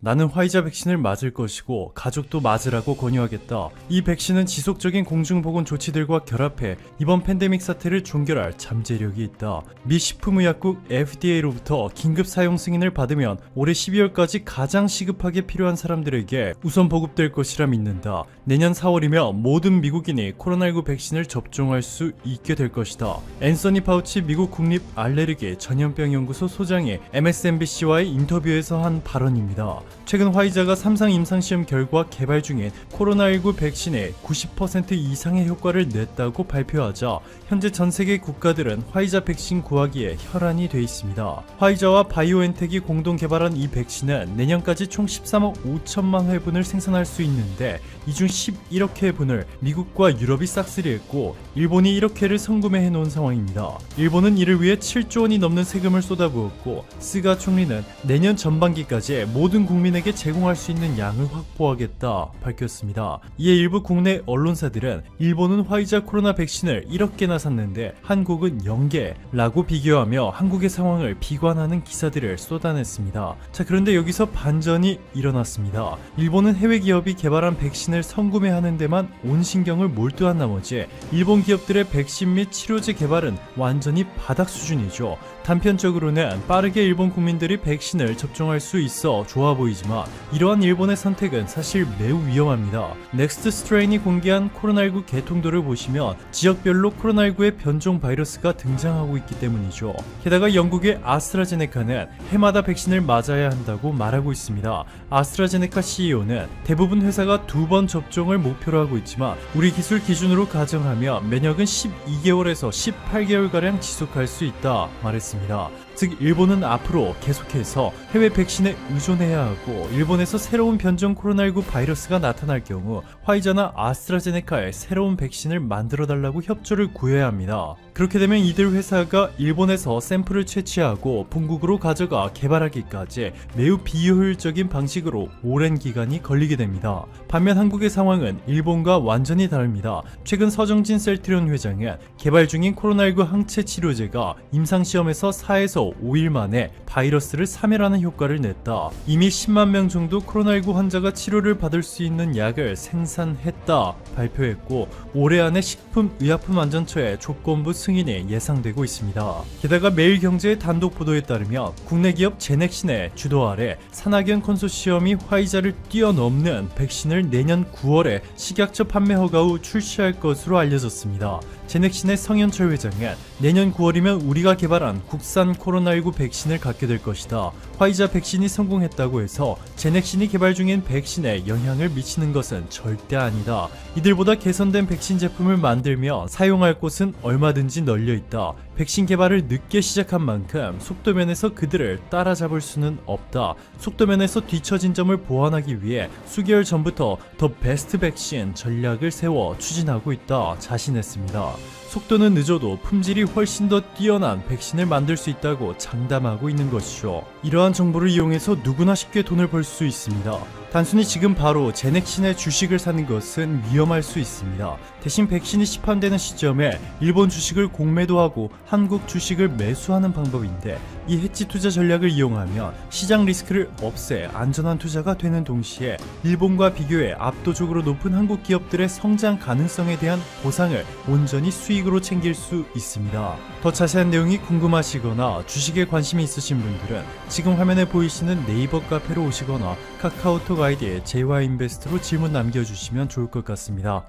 나는 화이자 백신을 맞을 것이고 가족도 맞으라고 권유하겠다. 이 백신은 지속적인 공중보건 조치들과 결합해 이번 팬데믹 사태를 종결할 잠재력이 있다. 미 식품의약국 FDA로부터 긴급 사용 승인을 받으면 올해 12월까지 가장 시급하게 필요한 사람들에게 우선 보급될 것이라 믿는다. 내년 4월이면 모든 미국인이 코로나19 백신을 접종할 수 있게 될 것이다. 앤서니 파우치 미국 국립 알레르기 전염병 연구소 소장이 MSNBC와의 인터뷰에서 한 발언입니다. 최근 화이자가 3상 임상시험 결과 개발 중인 코로나19 백신에 90% 이상의 효과를 냈다고 발표하자 현재 전세계 국가들은 화이자 백신 구하기에 혈안이 돼 있습니다. 화이자와 바이오엔텍이 공동 개발한 이 백신은 내년까지 총 13억 5천만 회분을 생산할 수 있는데 이 중 11억 회분을 미국과 유럽이 싹쓸이했고 일본이 1억 회를 선구매해 놓은 상황입니다. 일본은 이를 위해 7조 원이 넘는 세금을 쏟아부었고 스가 총리는 내년 전반기까지 모든 국민에게 제공할 수 있는 양을 확보하겠다 밝혔습니다. 이에 일부 국내 언론사들은 일본은 화이자 코로나 백신을 1억 개나 샀는데 한국은 0개라고 비교하며 한국의 상황을 비관하는 기사들을 쏟아냈습니다. 자, 그런데 여기서 반전이 일어났습니다. 일본은 해외 기업이 개발한 백신을 선구매하는 데만 온 신경을 몰두한 나머지 일본 기업들의 백신 및 치료제 개발은 완전히 바닥 수준이죠. 단편적으로는 빠르게 일본 국민들이 백신을 접종할 수 있어 좋아 보이지만 이러한 일본의 선택은 사실 매우 위험합니다. 넥스트 스트레인이 공개한 코로나19 개통도를 보시면 지역별로 코로나19의 변종 바이러스가 등장하고 있기 때문이죠. 게다가 영국의 아스트라제네카는 해마다 백신을 맞아야 한다고 말하고 있습니다. 아스트라제네카 CEO는 대부분 회사가 2번 접종을 목표로 하고 있지만 우리 기술 기준으로 가정하면 면역은 12개월에서 18개월가량 지속할 수 있다 말했습니다. 즉 일본은 앞으로 계속해서 해외 백신에 의존해야 하고 일본에서 새로운 변종 코로나19 바이러스가 나타날 경우 화이자나 아스트라제네카의 새로운 백신을 만들어달라고 협조를 구해야 합니다. 그렇게 되면 이들 회사가 일본에서 샘플을 채취하고 본국으로 가져가 개발하기까지 매우 비효율적인 방식으로 오랜 기간이 걸리게 됩니다. 반면 한국의 상황은 일본과 완전히 다릅니다. 최근 서정진 셀트리온 회장은 개발 중인 코로나19 항체 치료제가 임상시험에서 4에서 5일 만에 바이러스를 사멸하는 효과를 냈다. 이미 10만 명 정도 코로나19 환자가 치료를 받을 수 있는 약을 생산했다 발표했고 올해 안에 식품의약품안전처의 조건부 승인이 예상되고 있습니다. 게다가 매일경제의 단독 보도에 따르면 국내 기업 제넥신의 주도 아래 산학연 컨소시엄이 화이자를 뛰어넘는 백신을 내년 9월에 식약처 판매 허가 후 출시할 것으로 알려졌습니다. 제넥신의 성현철 회장은 내년 9월이면 우리가 개발한 국산 코로나19 백신을 갖게 될 것이다. 화이자 백신이 성공했다고 해서 제넥신이 개발 중인 백신에 영향을 미치는 것은 절대 아니다. 이들보다 개선된 백신 제품을 만들며 사용할 곳은 얼마든지 널려 있다. 백신 개발을 늦게 시작한 만큼 속도면에서 그들을 따라잡을 수는 없다. 속도면에서 뒤처진 점을 보완하기 위해 수개월 전부터 더 베스트 백신 전략을 세워 추진하고 있다 자신했습니다. 속도는 늦어도 품질이 훨씬 더 뛰어난 백신을 만들 수 있다고 장담하고 있는 것이죠. 이러한 정보를 이용해서 누구나 쉽게 돈을 벌 수 있습니다. 단순히 지금 바로 제넥신의 주식을 사는 것은 위험할 수 있습니다. 대신 백신이 시판되는 시점에 일본 주식을 공매도하고 한국 주식을 매수하는 방법인데 이 해치 투자 전략을 이용하면 시장 리스크를 없애 안전한 투자가 되는 동시에 일본과 비교해 압도적으로 높은 한국 기업들의 성장 가능성에 대한 보상을 온전히 수익으로 챙길 수 있습니다. 더 자세한 내용이 궁금하시거나 주식에 관심이 있으신 분들은 지금 화면에 보이시는 네이버 카페로 오시거나 카카오톡 아이디에 JY인베스트로 질문 남겨주시면 좋을 것 같습니다.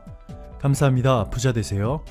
감사합니다. 부자 되세요.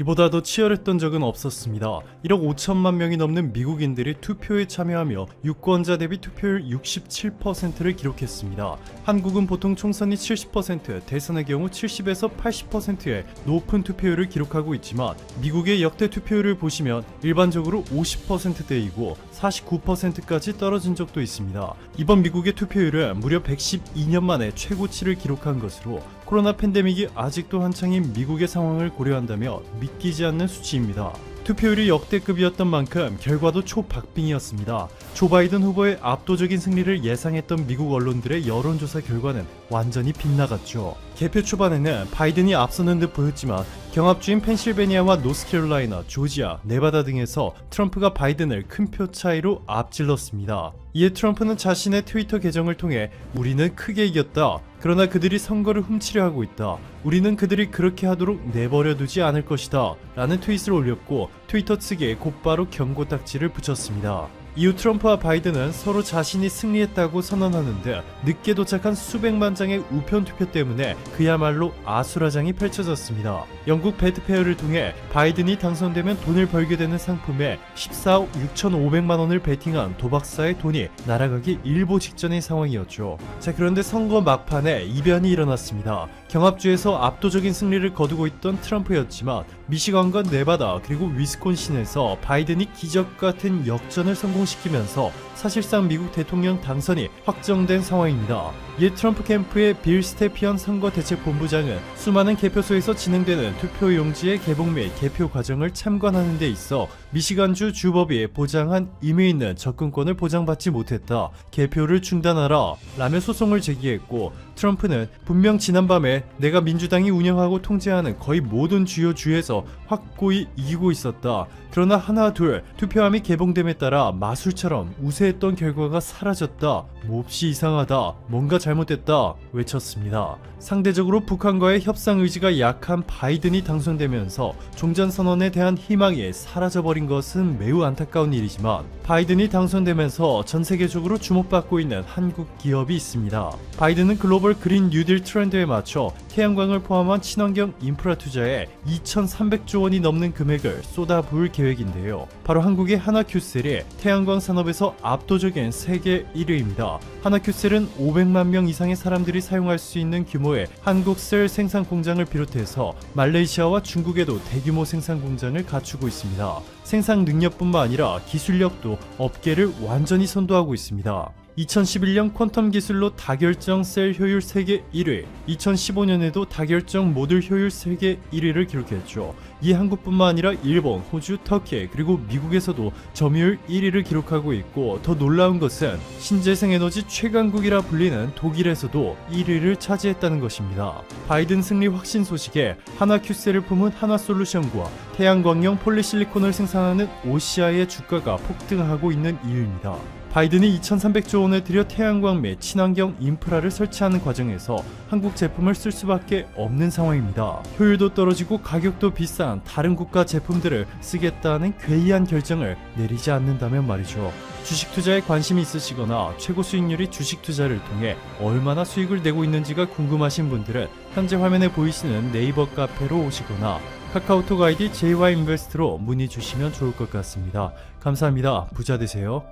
이보다 더 치열했던 적은 없었습니다. 1억 5천만 명이 넘는 미국인들이 투표에 참여하며 유권자 대비 투표율 67%를 기록했습니다. 한국은 보통 총선이 70%, 대선의 경우 70에서 80%의 높은 투표율을 기록하고 있지만 미국의 역대 투표율을 보시면 일반적으로 50%대이고 49%까지 떨어진 적도 있습니다. 이번 미국의 투표율은 무려 112년 만에 최고치를 기록한 것으로 코로나 팬데믹이 아직도 한창인 미국의 상황을 고려한다며 믿기지 않는 수치입니다. 투표율이 역대급이었던 만큼 결과도 초박빙이었습니다. 조 바이든 후보의 압도적인 승리를 예상했던 미국 언론들의 여론조사 결과는 완전히 빗나갔죠. 개표 초반에는 바이든이 앞서는 듯 보였지만 경합주인 펜실베니아와 노스캐롤라이나, 조지아, 네바다 등에서 트럼프가 바이든을 큰 표 차이로 앞질렀습니다. 이에 트럼프는 자신의 트위터 계정을 통해 우리는 크게 이겼다. 그러나 그들이 선거를 훔치려 하고 있다. 우리는 그들이 그렇게 하도록 내버려 두지 않을 것이다. 라는 트윗을 올렸고 트위터 측에 곧바로 경고 딱지를 붙였습니다. 이후 트럼프와 바이든은 서로 자신이 승리했다고 선언하는데 늦게 도착한 수백만 장의 우편 투표 때문에 그야말로 아수라장이 펼쳐졌습니다. 영국 배트페어를 통해 바이든이 당선되면 돈을 벌게 되는 상품에 14억 6,500만 원을 베팅한 도박사의 돈이 날아가기 일보 직전의 상황이었죠. 자, 그런데 선거 막판에 이변이 일어났습니다. 경합주에서 압도적인 승리를 거두고 있던 트럼프였지만 미시건과 네바다 그리고 위스콘신에서 바이든이 기적 같은 역전을 성공시키면서 사실상 미국 대통령 당선이 확정된 상황입니다. 이에 트럼프 캠프의 빌 스테피언 선거대책본부장은 수많은 개표소에서 진행되는 투표 용지의 개봉 및 개표 과정을 참관하는 데 있어 미시간주 주법이 보장한 의미 있는 접근권을 보장받지 못했다. 개표를 중단하라 라며 소송을 제기했고 트럼프는 분명 지난밤에 내가 민주당이 운영하고 통제하는 거의 모든 주요 주에서 확고히 이기고 있었다. 그러나 하나 둘 투표함이 개봉됨에 따라 마술처럼 우세했던 결과가 사라졌다. 몹시 이상하다. 뭔가 잘못됐다. 외쳤습니다. 상대적으로 북한과의 협상 의지가 약한 바이든이 당선되면서 종전선언에 대한 희망이 사라져버린 것은 매우 안타까운 일이지만 바이든이 당선되면서 전 세계적으로 주목받고 있는 한국 기업이 있습니다. 바이든은 글로벌 그린 뉴딜 트렌드에 맞춰 태양광을 포함한 친환경 인프라 투자에 2,300조 원이 넘는 금액을 쏟아부을 계획인데요. 바로 한국의 하나큐셀이 태양광 산업에서 압도적인 세계 1위입니다. 하나큐셀은 500만 명 이상의 사람들이 사용할 수 있는 규모의 한국셀 생산 공장을 비롯해서 말레이시아와 중국에도 대규모 생산 공장을 갖추고 있습니다. 생산 능력뿐만 아니라 기술력도 업계를 완전히 선도하고 있습니다. 2011년 퀀텀 기술로 다결정 셀 효율 세계 1위, 2015년에도 다결정 모듈 효율 세계 1위를 기록했죠. 이 한국뿐만 아니라 일본, 호주, 터키, 그리고 미국에서도 점유율 1위를 기록하고 있고 더 놀라운 것은 신재생에너지 최강국이라 불리는 독일에서도 1위를 차지했다는 것입니다. 바이든 승리 확신 소식에 하나큐셀을 품은 하나솔루션과 태양광용 폴리실리콘을 생산하는 오시아의 주가가 폭등하고 있는 이유입니다. 바이든이 2,300조 원을 들여 태양광 및 친환경 인프라를 설치하는 과정에서 한국 제품을 쓸 수밖에 없는 상황입니다. 효율도 떨어지고 가격도 비싼 다른 국가 제품들을 쓰겠다는 괴이한 결정을 내리지 않는다면 말이죠. 주식 투자에 관심이 있으시거나 최고 수익률이 주식 투자를 통해 얼마나 수익을 내고 있는지가 궁금하신 분들은 현재 화면에 보이시는 네이버 카페로 오시거나 카카오톡 아이디 JY인베스트로 문의 주시면 좋을 것 같습니다. 감사합니다. 부자 되세요.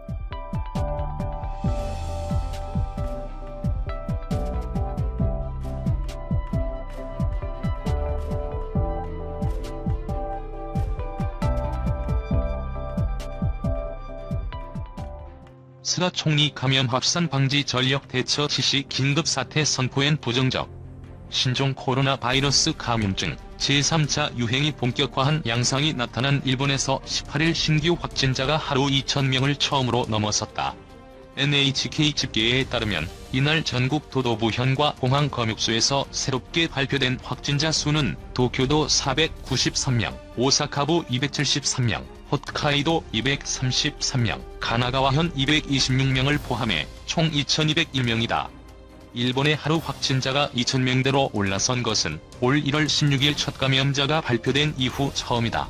스가 총리 감염 확산 방지 전력 대처 지시 긴급 사태 선포엔 부정적. 신종 코로나 바이러스 감염증 제3차 유행이 본격화한 양상이 나타난 일본에서 18일 신규 확진자가 하루 2,000명을 처음으로 넘어섰다. NHK 집계에 따르면 이날 전국 도도부 현과 공항 검역소에서 새롭게 발표된 확진자 수는 도쿄도 493명, 오사카부 273명, 홋카이도 233명, 가나가와현 226명을 포함해 총 2,201명이다. 일본의 하루 확진자가 2,000명대로 올라선 것은 올 1월 16일 첫 감염자가 발표된 이후 처음이다.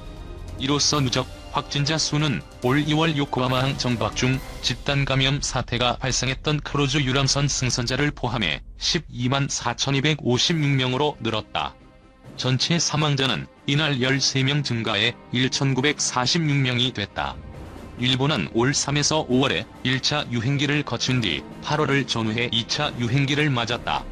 이로써 누적 확진자 수는 올 2월 요코하마항 정박 중 집단 감염 사태가 발생했던 크루즈 유람선 승선자를 포함해 12만 4,256명으로 늘었다. 전체 사망자는 이날 13명 증가해 1,946명이 됐다. 일본은 올 3에서 5월에 1차 유행기를 거친 뒤 8월을 전후해 2차 유행기를 맞았다.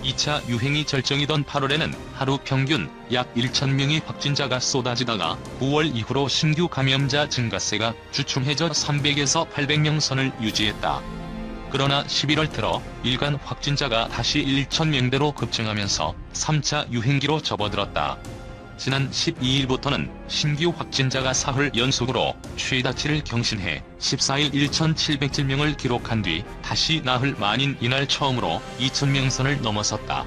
2차 유행이 절정이던 8월에는 하루 평균 약 1,000명의 확진자가 쏟아지다가 9월 이후로 신규 감염자 증가세가 주춤해져 300에서 800명 선을 유지했다. 그러나 11월 들어 일간 확진자가 다시 1,000명대로 급증하면서 3차 유행기로 접어들었다. 지난 12일부터는 신규 확진자가 사흘 연속으로 최다치를 경신해 14일 1,707명을 기록한 뒤 다시 나흘 만인 이날 처음으로 2,000명 선을 넘어섰다.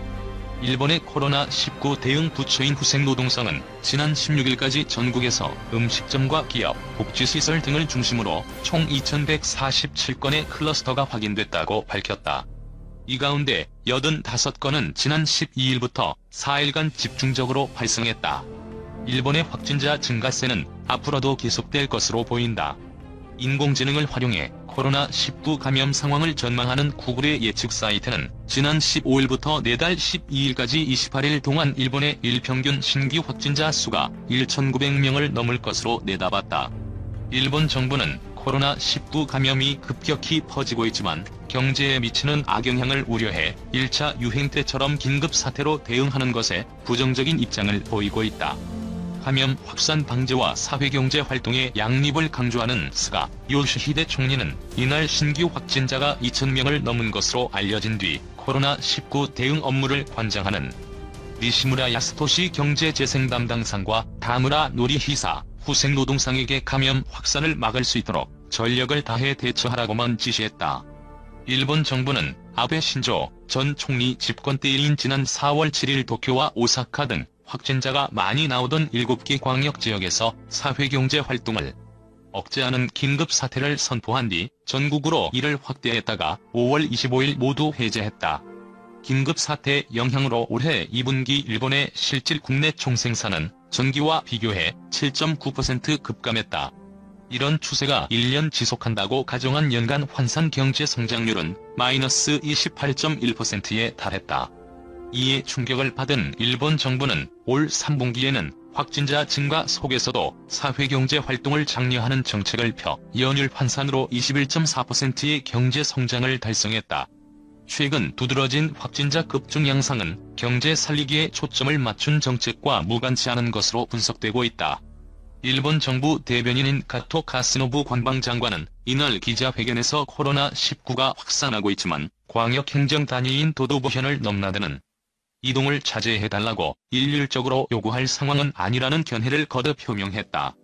일본의 코로나19 대응 부처인 후생노동성은 지난 16일까지 전국에서 음식점과 기업, 복지시설 등을 중심으로 총 2,147건의 클러스터가 확인됐다고 밝혔다. 이 가운데 85건은 지난 12일부터 4일간 집중적으로 발생했다. 일본의 확진자 증가세는 앞으로도 계속될 것으로 보인다. 인공지능을 활용해 코로나19 감염 상황을 전망하는 구글의 예측 사이트는 지난 15일부터 내달 12일까지 28일 동안 일본의 일평균 신규 확진자 수가 1,900명을 넘을 것으로 내다봤다. 일본 정부는 코로나19 감염이 급격히 퍼지고 있지만 경제에 미치는 악영향을 우려해 1차 유행 때처럼 긴급사태로 대응하는 것에 부정적인 입장을 보이고 있다. 감염 확산 방지와 사회경제 활동의 양립을 강조하는 스가 요시히데 총리는 이날 신규 확진자가 2,000명을 넘은 것으로 알려진 뒤 코로나19 대응 업무를 관장하는 니시무라 야스토시 경제재생 담당상과 다무라 노리히사 후생노동상에게 감염 확산을 막을 수 있도록 전력을 다해 대처하라고만 지시했다. 일본 정부는 아베 신조 전 총리 집권 때인 지난 4월 7일 도쿄와 오사카 등 확진자가 많이 나오던 7개 광역지역에서 사회경제 활동을 억제하는 긴급사태를 선포한 뒤 전국으로 이를 확대했다가 5월 25일 모두 해제했다. 긴급사태 영향으로 올해 2분기 일본의 실질 국내 총생산은 전기와 비교해 7.9% 급감했다. 이런 추세가 1년 지속한다고 가정한 연간 환산 경제 성장률은 마이너스 28.1%에 달했다. 이에 충격을 받은 일본 정부는 올 3분기에는 확진자 증가 속에서도 사회경제 활동을 장려하는 정책을 펴 연율 환산으로 21.4%의 경제 성장을 달성했다. 최근 두드러진 확진자 급증 양상은 경제 살리기에 초점을 맞춘 정책과 무관치 않은 것으로 분석되고 있다. 일본 정부 대변인인 가토 가스노부 관방장관은 이날 기자회견에서 코로나19가 확산하고 있지만 광역행정단위인 도도부현을 넘나드는 이동을 자제해달라고 일률적으로 요구할 상황은 아니라는 견해를 거듭 표명했다.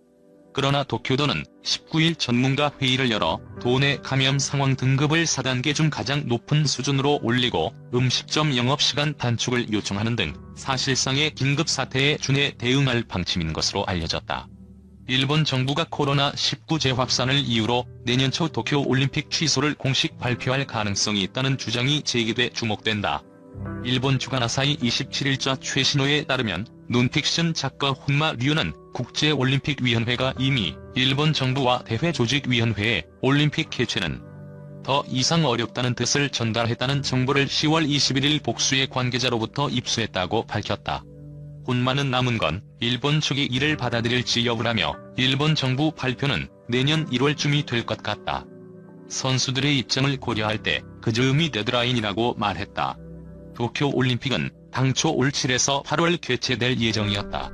그러나 도쿄도는 19일 전문가 회의를 열어 도내 감염 상황 등급을 4단계 중 가장 높은 수준으로 올리고 음식점 영업시간 단축을 요청하는 등 사실상의 긴급사태에 준해 대응할 방침인 것으로 알려졌다. 일본 정부가 코로나19 재확산을 이유로 내년 초 도쿄올림픽 취소를 공식 발표할 가능성이 있다는 주장이 제기돼 주목된다. 일본 주간 아사히 27일자 최신호에 따르면 논픽션 작가 혼마 류는 국제올림픽위원회가 이미 일본 정부와 대회조직위원회에 올림픽 개최는 더 이상 어렵다는 뜻을 전달했다는 정보를 10월 21일 복수의 관계자로부터 입수했다고 밝혔다. 혼마는 남은 건 일본 측이 이를 받아들일지 여부라며 일본 정부 발표는 내년 1월쯤이 될 것 같다. 선수들의 입장을 고려할 때 그 즈음이 데드라인이라고 말했다. 도쿄올림픽은 당초 올 7에서 8월 개최될 예정이었다.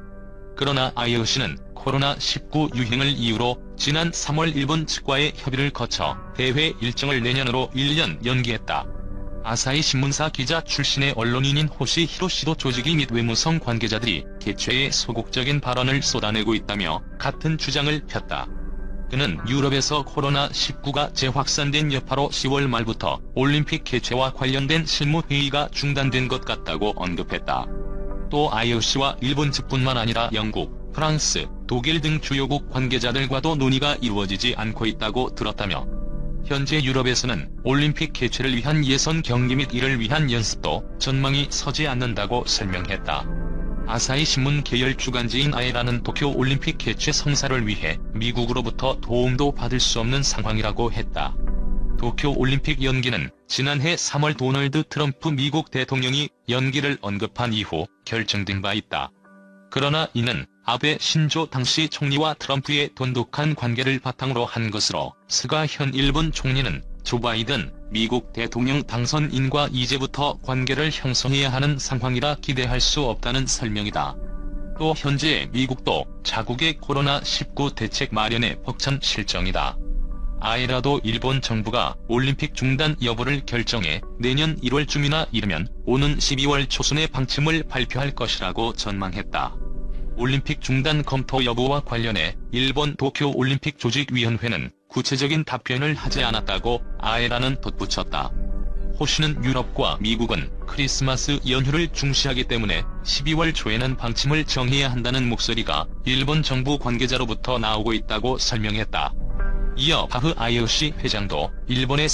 그러나 IOC는 코로나19 유행을 이유로 지난 3월 일본 측과의 협의를 거쳐 대회 일정을 내년으로 1년 연기했다. 아사히 신문사 기자 출신의 언론인인 호시 히로시도 조직위 및 외무성 관계자들이 개최에 소극적인 발언을 쏟아내고 있다며 같은 주장을 폈다. 그는 유럽에서 코로나19가 재확산된 여파로 10월 말부터 올림픽 개최와 관련된 실무회의가 중단된 것 같다고 언급했다. 또 IOC와 일본 측뿐만 아니라 영국, 프랑스, 독일 등 주요국 관계자들과도 논의가 이루어지지 않고 있다고 들었다며 현재 유럽에서는 올림픽 개최를 위한 예선 경기 및 이를 위한 연습도 전망이 서지 않는다고 설명했다. 아사히 신문 계열 주간지인 아에라는 도쿄올림픽 개최 성사를 위해 미국으로부터 도움도 받을 수 없는 상황이라고 했다. 도쿄올림픽 연기는 지난해 3월 도널드 트럼프 미국 대통령이 연기를 언급한 이후 결정된 바 있다. 그러나 이는 아베 신조 당시 총리와 트럼프의 돈독한 관계를 바탕으로 한 것으로 스가 현 일본 총리는 조 바이든 미국 대통령 당선인과 이제부터 관계를 형성해야 하는 상황이라 기대할 수 없다는 설명이다. 또 현재 미국도 자국의 코로나19 대책 마련에 벅찬 실정이다. 아에라도 일본 정부가 올림픽 중단 여부를 결정해 내년 1월쯤이나 이르면 오는 12월 초순에 방침을 발표할 것이라고 전망했다. 올림픽 중단 검토 여부와 관련해 일본 도쿄올림픽 조직위원회는 구체적인 답변을 하지 않았다고 아에라는 덧붙였다. 호시는 유럽과 미국은 크리스마스 연휴를 중시하기 때문에 12월 초에는 방침을 정해야 한다는 목소리가 일본 정부 관계자로부터 나오고 있다고 설명했다. 이어 바흐 IOC 회장도 일본의